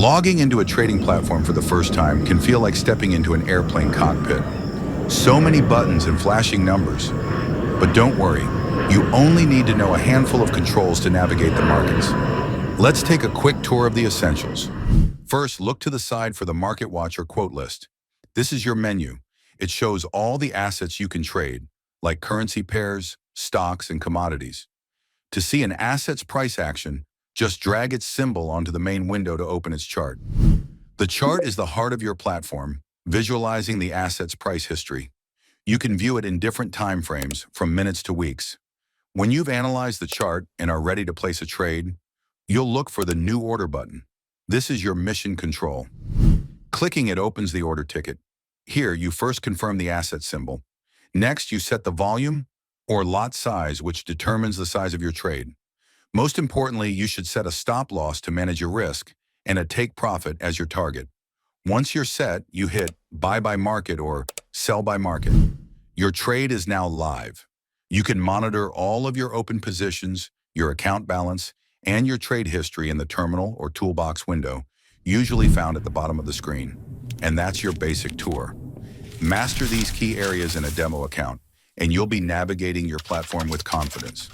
Logging into a trading platform for the first time can feel like stepping into an airplane cockpit. So many buttons and flashing numbers. But don't worry, you only need to know a handful of controls to navigate the markets. Let's take a quick tour of the essentials. First, look to the side for the Market Watch or quote list. This is your menu. It shows all the assets you can trade, like currency pairs, stocks, and commodities. To see an asset's price action, just drag its symbol onto the main window to open its chart. The chart is the heart of your platform, visualizing the asset's price history. You can view it in different time frames, from minutes to weeks. When you've analyzed the chart and are ready to place a trade, you'll look for the New Order button. This is your mission control. Clicking it opens the order ticket. Here, you first confirm the asset symbol. Next, you set the volume or lot size, which determines the size of your trade. Most importantly, you should set a stop loss to manage your risk and a take profit as your target. Once you're set, you hit buy by market or sell by market. Your trade is now live. You can monitor all of your open positions, your account balance, and your trade history in the terminal or toolbox window, usually found at the bottom of the screen. And that's your basic tour. Master these key areas in a demo account, and you'll be navigating your platform with confidence.